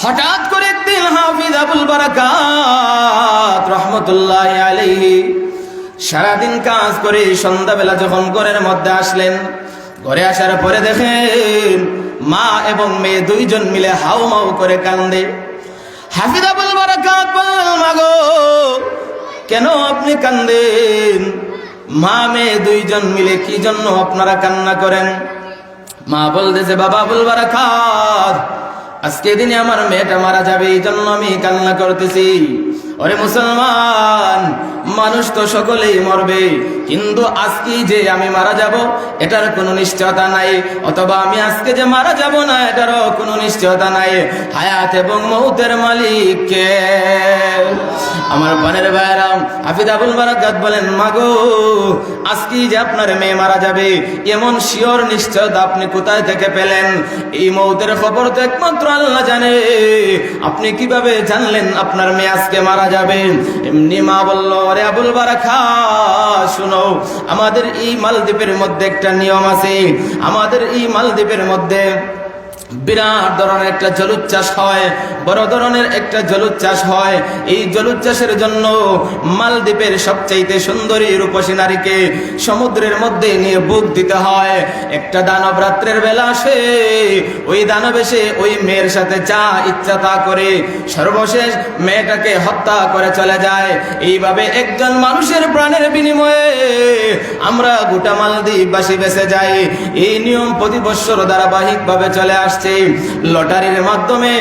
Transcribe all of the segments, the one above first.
হঠাৎ করে একদিন হাফিজ আবুল বারাকাত রহমতুল্লাহি আলাইহি সারাদিন কাজ করে সন্ধ্যাবেলা যখন ঘরের মধ্যে আসলেন, ঘরে আসার পরে দেখেন মা এবং মেয়ে দুইজন মিলে হাউমাউ করে কান্দে। হাফিজ আবুল বারাকাত বললেন, মাগো কেন আপনি কান্দেন? মা মেয়ে দুইজন মিলে কি জন্য আপনারা কান্না করেন? মা বলতেছে, বাবা আবুল বারাকাত, আজকে দিনে আমার মেয়েটা মারা যাবে, এই জন্য আমি কান্না করতেছি। ওরে মুসলমান, মানুষ তো সকলেই মরবে, কিন্তু আজকে যে আমি মারা যাব এটার কোনো নিশ্চয়তা নাই, অথবা আমি আজকে যে মারা যাব না এটারও কোনো নিশ্চয়তা নাই। হায়াত এবং মৌতের মালিক কে? আমার বোনের ভাইরা, হাফিজ আবুল বারাকাত বলেন, মাগো আজকে যে আপনার মেয়ে মারা যাবে এমন শিওর নিশ্চয়তা আপনি কোথায় থেকে পেলেন? এই মৌতের খবর তো একমাত্র আল্লাহ জানে, আপনি কিভাবে জানলেন আপনার মেয়ে আজকে মারা যাবে? এমনি মা বলল, আরে আবুল বারাকাত শুনো, আমাদের এই মালদ্বীপের মধ্যে একটা নিয়ম আছে। আমাদের এই মালদ্বীপের মধ্যে বিরাট ধরনের একটা জলুদ চাষ হয়, বড় ধরনের একটা জলুদ চাষ হয়। এই জলুদ চাষের জন্য মালদ্বীপের সবচাইতে সুন্দরী রূপসী নারীকে সমুদ্রের মধ্যে নিয়ে বুক দিতে হয়। একটা দানব রাত্রের বেলা আসে, ওই দানব এসে ওই মেয়ের সাথে যা ইচ্ছা তা করে সর্বশেষ মেয়েটাকে হত্যা করে চলে যায়। এইভাবে একজন মানুষের প্রাণের বিনিময়ে আমরা গোটা মালদ্বীপবাসী বেঁচে যাই। এই নিয়ম প্রতি বৎসর ধারাবাহিকভাবে চলে আসছে। লটারির মাধ্যমে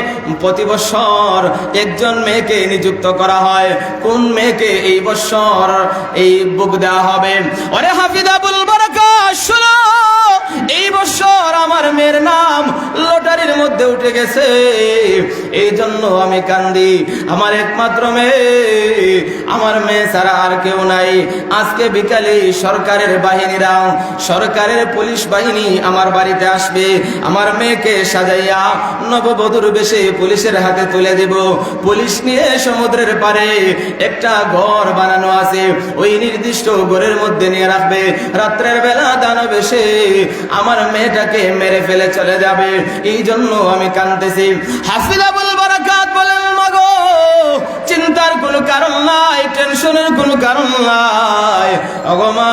প্রতি বছর একজন মেয়েকে নিযুক্ত করা হয়, কোন মেয়েকে এই বছর এই বুক দেওয়া হবে। ওরে হাফিজ আবুল বারাকাত শুনো, এই বছর আমার মেয়ের নাম লটারির মধ্যে উঠে গেছে, এই জন্য আমি কান্দি। আমার একমাত্র মেয়ে, আমার মেয়ে ছাড়া আর কেউ নাই। আজকে বিকালে সরকারের বাহিনীরা, সরকারের পুলিশ বাহিনী আমার বাড়িতে আসবে, আমার মেয়েকে সাজাইয়া নববধূর বেশে পুলিশের হাতে তুলে দেব। পুলিশ নিয়ে সমুদ্রের পারে একটা ঘর বানানো আছে, ওই নির্দিষ্ট ঘরের মধ্যে নিয়ে রাখবে। রাত্রের বেলা দানব এসে আমার মেয়েটাকে মেরে ফেলে চলে যাবে, এই জন্য আমি কাঁদতেছি। হাফিজ আবুল বারাকাত বলেন, মাগো চিন্তার কোনো কারণ নাই, টেনশনের কোনো কারণ নাই। ওগো মা,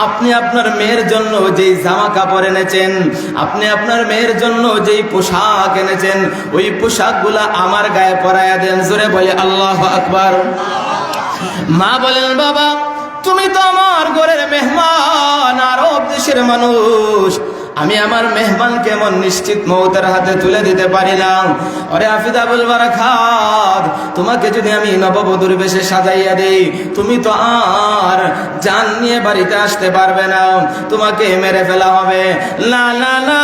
আপনি আপনার মেয়ের জন্য যেই জামা কাপড় এনেছেন, আপনি আপনার মেয়ের জন্য যেই পোশাক এনেছেন, ওই পোশাকগুলা আমার গায়ে পরাইয়া দেন। জোরে বলে আল্লাহু আকবার। মা বলেন, বাবা তুমি তো আমার ঘরের মেহমান, আরব দেশের মানুষ, আমি আমার মেহমান কেমন নিশ্চিত মৌতের হাতে তুলে দিতে পারি না। ওরে হাফিজ আবুল বারাকাত, তোমাকে যদি আমি নববধূর বেশে সাজাইয়া দেই, তুমি তো আর জান নিয়ে বাড়িতে আসতে পারবে না, তোমাকে মেরে ফেলা হবে। না না না,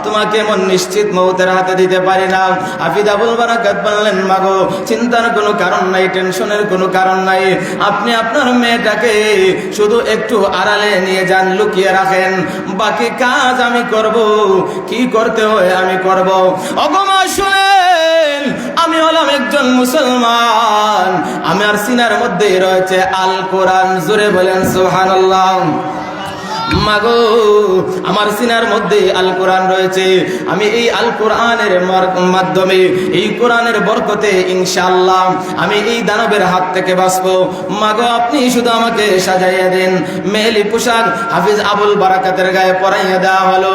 তোমাকে এমন নিশ্চিত মৌতের হাতে দিতে পারি না। হাফিজ আবুল বারাকাত বললেন, মাগো চিন্তার কোনো কারণ নাই, টেনশনের কোনো কারণ নাই, আপনি আপনার মেয়েটাকে শুধু একটু আড়ালে নিয়ে যান, লুকিয়ে রাখেন, বাকি কাজ আমি করব, কি করতে হয় আমি করব। অগমা শুনেন, আমি হলাম একজন মুসলমান, আমার সিনার মধ্যে রয়েছে আল কোরআন। জোরে বলেন সুবহানাল্লাহ। মাগো আমার সিনার মধ্যে আল কোরআন রয়েছে, আমি এই আল কোরআনের মাধ্যমে, এই কোরআনের বরকতে ইনশাআল্লাহ আমি এই দানবের হাত থেকে বাঁচবো। মাগো আপনি শুধু আমাকে সাজাইয়া দেন। মেহেলি পোশাক হাফিজ আবুল বারাকাতের গায়ে পরাইয়া দেওয়া হলো,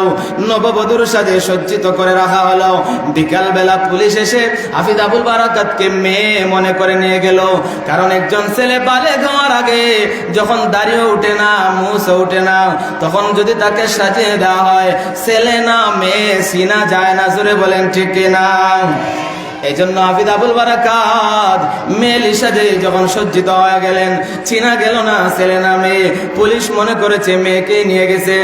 নববধূর সাজে সজ্জিত করে রাখা হলো। বিকাল বেলা পুলিশ এসে হাফিজ আবুল বারাকাতকে মেয়ে মনে করে নিয়ে গেল, কারণ একজন ছেলে বালেগ হওয়ার আগে যখন দাড়িও উঠে না, মুছও উঠে না, তখন যদি তাকে সাজিয়ে দেওয়া হয়, ছেলে না মেয়ে চিনা যায় না। জোরে বলেন ঠিক কিনা? এই জন্য হাফিজ আবুল বারাকাত মেয়ে সাজে যখন সজ্জিত হয়ে গেলেন, চিনা গেল না ছেলে না মেয়ে। পুলিশ মনে করেছে মেয়েকে নিয়ে গেছে,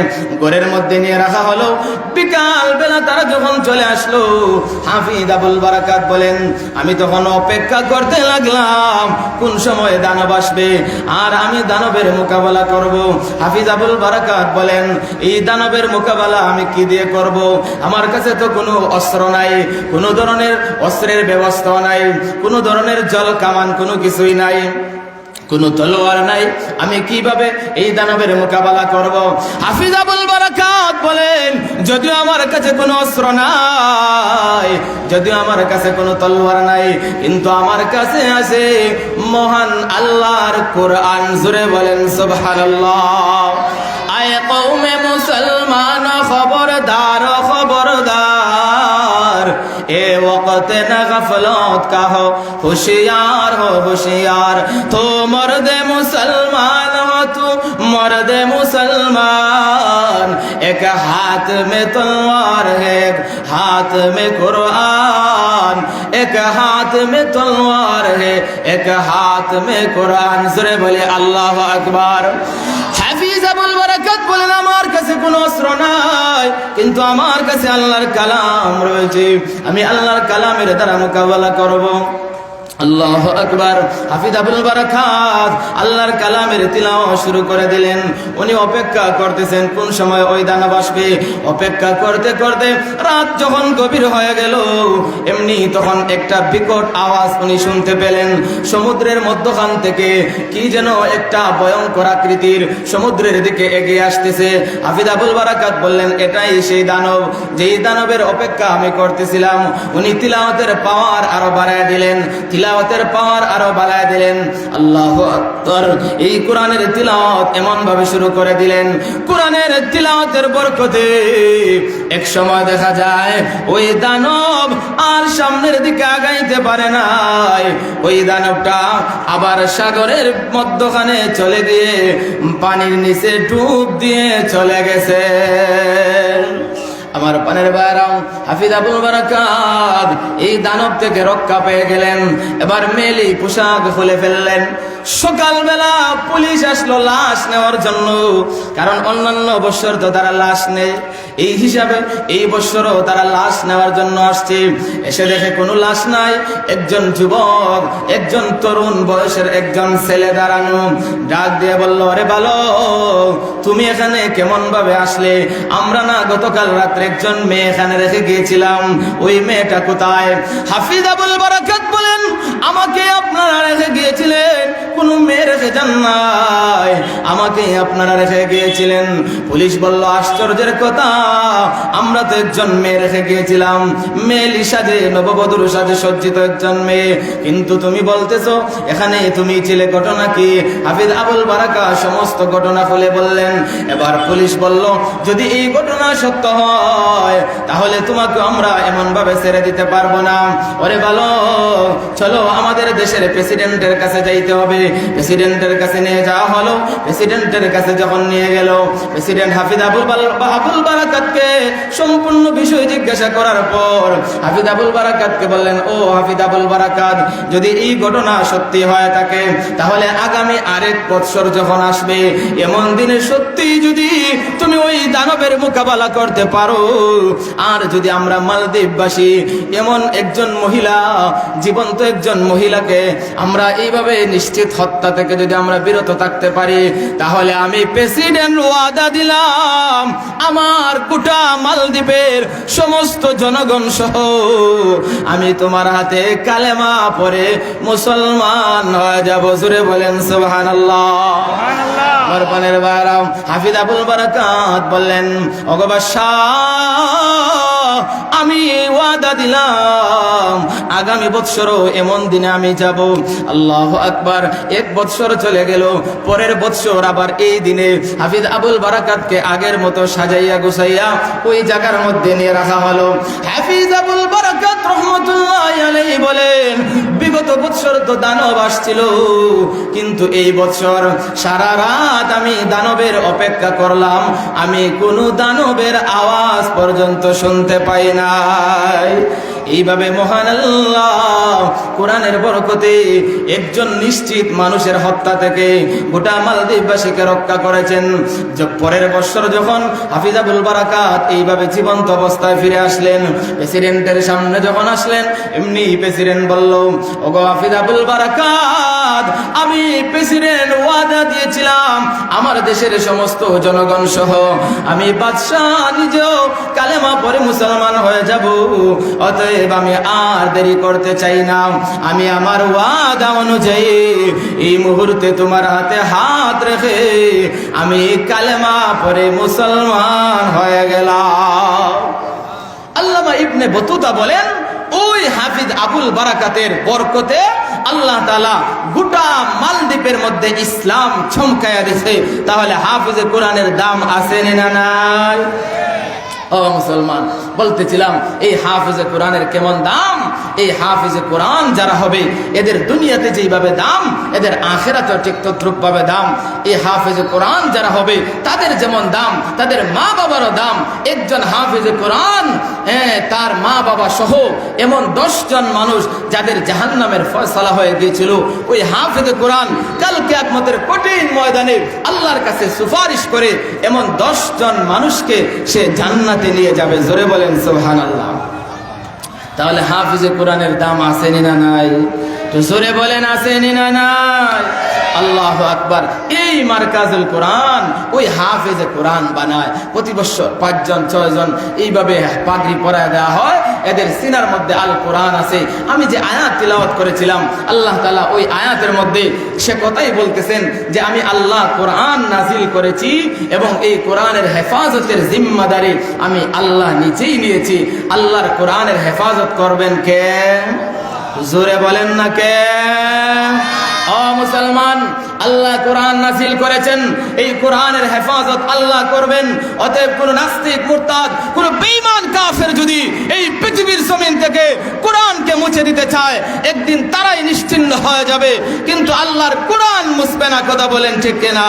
ঘরের মধ্যে নিয়ে রাখা হলো। বিকাল বেলা তারা যখন চলে আসলো, হাফিজ আবুল বারাকাত বলেন, আমি তখন অপেক্ষা করতে লাগলাম কোন সময় দানব আসবে আর আমি দানবের মোকাবেলা করব। হাফিজ আবুল বারাকাত বলেন, এই দানবের মোকাবেলা আমি কি দিয়ে করব? আমার কাছে তো কোনো অস্ত্র নাই, কোনো ধরনের অস্ত্রের ব্যবস্থা নাই, কোনো ধরনের জল কামান কোনো কিছুই নাই। কোনো তলোয়ার নাই, আমি কিভাবে এই দানবের মোকাবেলা করব? হাফিজ আবুল বারাকাত বলেন, যদিও আমার কাছে কোনো অস্ত্র নাই, যদিও আমার কাছে কোনো তলোয়ার নাই, কিন্তু আমার কাছে আছে মহান আল্লাহর কোরআন। জোরে বলেন সুবহানাল্লাহ। আয় কওমে মুসলমান খবরদার খবরদার, এ ওয়াক্তে না গফলত কা হো होशियार हो होशियार, तो मर्द मुसलमान हो तू मर्द मुसलमान, एक हाथ में तलवार है एक हाथ में कुरान, एक हाथ में तलवार है एक हाथ में कुरान। ज़ोरे बोले अल्लाहु अकबर। হাফিজ আবুল বারাকাত বলেন, আমার কাছে কোনো অস্ত্র নাই, কিন্তু আমার কাছে আল্লাহর কালাম রয়েছে, আমি আল্লাহর কালামের দ্বারা মোকাবেলা করব। আল্লাহু আকবার। হাফিজ আবুল বারাকাত আল্লাহর কালামের তিলাওয়াত শুরু করে দিলেন। উনি অপেক্ষা করতেছেন কোন সময় ওই দানব আসবে। অপেক্ষা করতে করতে রাত যখন গভীর হয়ে গেল, এমনি তখন একটা বিকট আওয়াজ উনি শুনতে পেলেন। সমুদ্রের মধ্যখান থেকে কি যেন একটা ভয়ঙ্কর আকৃতির সমুদ্রের দিকে এগিয়ে আসতেছে। হাফিজ আবুল বারাকাত বললেন, এটাই সেই দানব, যেই দানবের অপেক্ষা আমি করতেছিলাম। উনি তিলাওয়াতের পাওয়ার আরো বাড়ায় দিলেন, তিলাওয়াতের পাওয়ার আরো বাড়ায় দিলেন। আল্লাহু আকবার। এই কোরআনের তিলাওয়াত এমন ভাবে শুরু করে দিলেন, কোরআনের তিলাওয়াতের বরকতে এক সময় দেখা যায় ওই দানব আর সামনের দিকে আগাইতে পারে নাই। ওই দানবটা আবার সাগরের মধ্যখানে চলে গিয়ে পানির নিচে ডুব দিয়ে চলে গেছে। আমার পানের বাইরাম, হাফিজ আবুল বারাকাত এই দানব থেকে রক্ষা পেয়ে গেলেন। এবার মেলি পোশাক খুলে ফেললেন। সকালবেলা পুলিশ আসলো লাশ নেওয়ার জন্য, কারণ অন্যান্য বছর তো তারা লাশ নেয়, এই হিসাবে এই বছরও তারা লাশ নেওয়ার জন্য আসছে। এসে দেখে কোনো লাশ নাই। একজন যুবক, একজন তরুণ বয়সের একজন ছেলে দাঁড়ানো, ডাক দিয়ে বলল, আরে ভালো, তুমি এখানে কেমন ভাবে আসলে? আমরা না গতকাল রাত্রে একজন মেয়ে এখানে রেখে গিয়েছিলাম, ওই মেয়েটা কোথায়? হাফিজ আবুল বারাকাত বলেন, আমাকে আপনারা রেখে গিয়েছিলেন, কোন মেয়ে রেখে যান নাই, আমাকে আপনারা রেখে গিয়েছিলেন। পুলিশ বলল, আশ্চর্যের কথা, আমরা তো একজন মেয়ে রেখে গিয়েছিলাম, মেয়েলি সাজে, নববধূর সাজে সজ্জিত একজন মেয়ে, কিন্তু তুমি বলতেছো এখানে তুমি ছিলে, ঘটনা কি? হাফিজ আবুল বারাকাত সমস্ত ঘটনা খুলে বললেন। এবার পুলিশ বলল, যদি এই ঘটনা সত্য হয় তাহলে তোমাকে আমরা এমন ভাবে ছেড়ে দিতে পারবো না। ওরে ভালো, চলো আমাদের দেশের প্রেসিডেন্টের কাছে যাইতে হবে। প্রেসিডেন্টের কাছে নিয়ে যাওয়া হলো। প্রেসিডেন্টের কাছে যখন নিয়ে গেল, প্রেসিডেন্ট হাফিজ আবুল বারাকাতকে সম্পূর্ণ বিষয় জিজ্ঞাসা করার পর হাফিজ আবুল বারাকাতকে বললেন, ও হাফিজ আবুল বারাকাত, যদি এই ঘটনা সত্যি হয় থাকে, তাহলে আগামী আরেক বৎসর যখন আসবে, এমন দিনে সত্যি যদি তুমি ওই দানবের মোকাবেলা করতে পারো, আর যদি আমরা মালদ্বীপবাসী এমন একজন মহিলা, জীবন্ত একজন মহিলাকে আমরা এইভাবে নিশ্চিত হত্যা থেকে যদি আমরা বিরত থাকতে পারি, তাহলে আমি প্রেসিডেন্ট ওয়াদা দিলাম, আমার গোটা মালদ্বীপের সমস্ত জনগণ সহ আমি তোমার হাতে কালেমা পড়ে মুসলমান হয়ে যাব। জোরে বলেন সুবহানাল্লাহ। আমার পানের বাইরাম, হাফিজ আবুল বারাকাত বললেন, ওগো বাদশাহ, আমি ওয়াদা দিলাম আগামী বৎসরও এমন দিনে আমি যাব। আল্লাহু আকবার। এক বৎসর চলে গেল, পরের বৎসর আবার এই দিনে হাফিজ আবুল বারাকাতকে আগের মতো সাজাইয়া গুছাইয়া ওই জায়গার মধ্যে নিয়ে রাখা হলো। হাফিজ আবুল বারাকাত রহমতুল্লাহি আলাইহি বলেন, বিগত বৎসর তো দানব আসছিল, কিন্তু এই বৎসর সারা রাত আমি দানবের অপেক্ষা করলাম, আমি কোনো দানবের আওয়াজ পর্যন্ত শুনতে পাই নাই। এইভাবে মহান আল্লাহ কোরআনের বরকতে একজন নিশ্চিত মানুষের হত্যা থেকে গোটা মালদ্বীপবাসীকে রক্ষা করেছেন। পরের বছর যখন হাফিজ আবুল বারাকাত এইভাবে জীবন্ত অবস্থায় ফিরে আসলেন, প্রেসিডেন্টের সামনে যখন আসলেন, এমনি প্রেসিডেন্ট বলল, ওগো হাফিজ আবুল বারাকাত, আমি প্রেসিডেন্ট ওয়াদা দিয়েছিলাম আমার দেশের সমস্ত জনগণ সহ আমি বাদশাহ নিজেও কালেমা পড়ে মুসলমান হয়ে যাব, অতএব অতএব আমি আর দেরি করতে চাই না, আমি আমার ওয়াদা অনুযায়ী এই মুহূর্তে তোমার হাতে হাত রেখে আমি কালেমা পড়ে মুসলমান হয়ে গেলাম। আল্লামা ইবনে বতুতা বলেন, ওই হাফিজ আবুল বারাকাতের বরকতে আল্লাহ তাআলা গোটা মালদ্বীপের মধ্যে ইসলাম ছমকায়া দিয়েছে। তাহলে হাফিজে কোরআনের দাম আছে না নাই? ও মুসলমান, বলতেছিলাম এই হাফিজে কোরআনের কেমন দাম। এই হাফিজে কোরআন যারা হবে এদের দুনিয়াতে যেইভাবে দাম, এদের আখিরাতেও ঠিক তদ্রূপ ভাবে দাম। এই হাফিজে কোরআন যারা হবে তাদের যেমন দাম, তাদের মা বাবারও দাম। একজন হাফিজে কোরআন, তার মা বাবা সহ এমন 10 জন মানুষ যাদের জাহান্নামের ফয়সালা হয়ে গিয়েছিল, ওই হাফিজে কোরআন কাল কিয়ামতের কঠিন ময়দানে আল্লাহর কাছে সুপারিশ করে এমন 10 জন মানুষকে সে জান্নাতে নিয়ে যাবে। জোরে বলেন সুবহানাল্লাহ। তাহলে হাফিজে কোরআনের দাম আছে না নাই? তো জোরে বলেন আছে না নাই? আল্লাহু আকবার। এই মারকাজুল কোরআন ওই হাফিজে কোরআন বানায়। প্রতি বছর 5 জন 6 জন এইভাবে পাগড়ি পরায় দেওয়া হয়, এদের সিনার মধ্যে আল কোরআন আছে। আমি যে আয়াত তিলাওয়াত করেছিলাম, আল্লাহ তাআলা ওই আয়াতের মধ্যে সে কথাই বলতেছেন যে আমি আল্লাহ কোরআন নাজিল করেছি এবং এই কোরআনের হেফাজতের জিম্মাদারি আমি আল্লাহ নিজেই নিয়েছি। আল্লাহর কোরআনের হেফাজত করবেন কে? জোরে বলেন না কে? ও মুসলমান, আল্লাহ কোরআন নাজিল করেছেন, এই কোরআনের হেফাজত আল্লাহ করবেন। অতএব কোন নাস্তিক, মুরতাদ, কোন বেঈমান কাফের যদি এই পৃথিবীর জমিন থেকে কোরআনকে মুছে দিতে চায়, একদিন তারাই নিশ্চিহ্ন হয়ে যাবে, কিন্তু আল্লাহর কোরআন মুছবে না। কথা বলেন ঠিক কিনা?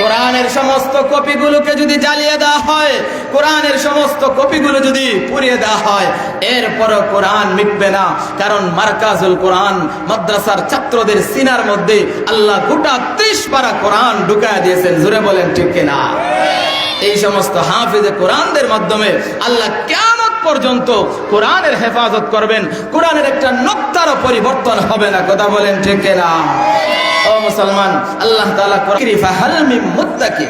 কোরআনের সমস্ত কপিগুলোকে যদি জ্বালিয়ে দেওয়া হয়, কোরআনের সমস্ত কপিগুলো যদি পুড়িয়ে দেওয়া হয়, এরপরও কোরআন মিটবে না। কারণ মারকাজুল কোরআন মাদ্রাসার ছাত্রদের সিনার মধ্যে আল্লাহ গোটা 30 পারা কোরআন ঢুকায় দিয়েছেন। জোরে বলেন ঠিক কিনা? এই সমস্ত হাফিজে কোরআনদের মাধ্যমে আল্লাহ কিয়ামত পর্যন্ত কোরআনের হেফাজত করবেন। কোরআনের একটা নক্তারও পরিবর্তন হবে না। কথা বলেন ঠিক কিনা? ও মুসলমান, আল্লাহ তাআলা ফাহাল মিন মুত্তাকি,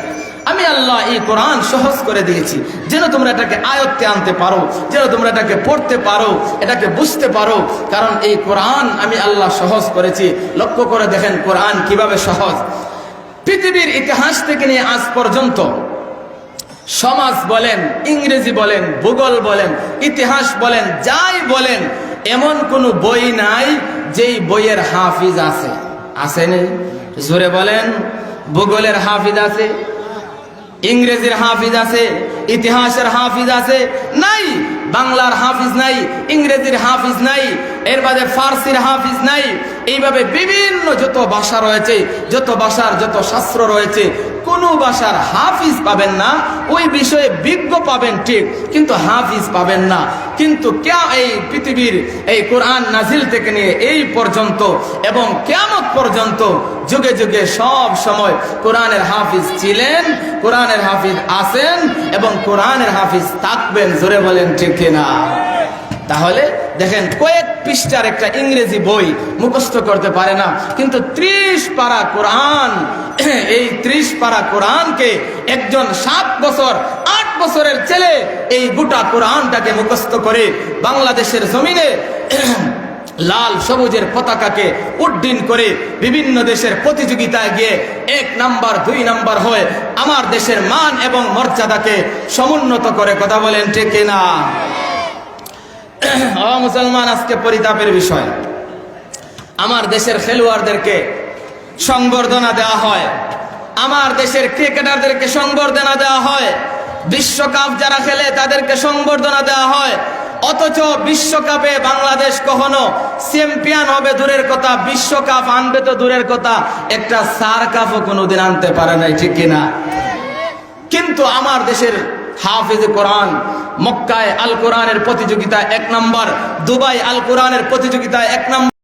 আমি আল্লাহ এই কোরআন সহজ করে দিয়েছি যেন তোমরা এটাকে আয়ত্তে আনতে পারো, যেন তোমরা এটাকে পড়তে পারো, এটাকে বুঝতে পারো। কারণ এই কোরআন আমি আল্লাহ সহজ করেছি। লক্ষ্য করে দেখেন কোরআন কিভাবে সহজ। পৃথিবীর ইতিহাস থেকে নিয়ে আজ পর্যন্ত সমাজ বলেন, ইংরেজি বলেন, ভূগোল বলেন, ইতিহাস বলেন, যাই বলেন, এমন কোনো বই নাই যেই বইয়ের হাফিজ আছে। আছে নেই? জোরে বলেন। ভূগোলের হাফিজ আছে, ইংরেজির হাফিজ আছে, ইতিহাসের হাফিজ আছে? নাই। বাংলার হাফিজ নাই, ইংরেজির হাফিজ নাই, এর বাদে ফার্সির হাফিজ নাই। এইভাবে বিভিন্ন যত ভাষা রয়েছে, যত ভাষার যত শাস্ত্র রয়েছে, কোন ভাষার হাফিজ পাবেন না। ওই বিষয়ে বিজ্ঞ পাবেন ঠিক, কিন্তু হাফিজ পাবেন না। কিন্তু এই পৃথিবীর এই কোরআন নাজিল থেকে নিয়ে এই পর্যন্ত এবং কিয়ামত পর্যন্ত যুগে যুগে সব সময় কোরআনের হাফিজ ছিলেন, কোরআনের হাফিজ আছেন এবং কোরআনের হাফিজ থাকবেন। জোরে বলেন ঠিক কিনা? তাহলে দেখেন, কয়েক পৃষ্ঠার একটা ইংরেজি বই মুখস্থ করতে পারে না, কিন্তু 30 পারা কোরআন, এই 30 পারা কোরআনকে একজন 7 বছর 8 বছরের ছেলে এই গোটা কোরআনটাকে মুখস্থ করে বাংলাদেশের জমিনে লাল সবুজের পতাকাকে উড্ডীন করে বিভিন্ন দেশের প্রতিযোগিতায় গিয়ে 1 নাম্বার 2 নাম্বার হয়ে আমার দেশের মান এবং মর্যাদাকে সমুন্নত করে। কথা বলেন ঠিক কিনা? ও মুসলমান, আজকে পরিতাপের বিষয়, আমার দেশের খেলোয়াড়দেরকে সংবর্ধনা দেওয়া হয়, আমার দেশের ক্রিকেটারদেরকে সংবর্ধনা দেওয়া হয়, বিশ্বকাপ যারা খেলে তাদেরকে সংবর্ধনা দেওয়া হয়। অথচ বিশ্বকাপে বাংলাদেশ কখনো চ্যাম্পিয়ন হবে দূরের কথা, বিশ্বকাপ আনবে তো দূরের কথা, একটা সার কাপও কোনোদিন আনতে পারে নাই। ঠিক কিনা? কিন্তু আমার দেশের হাফিজে কোরআন মক্কায় আল কোরআনের প্রতিযোগিতায় 1 নম্বর, দুবাই আল কোরআনের প্রতিযোগিতায় 1 নম্বর।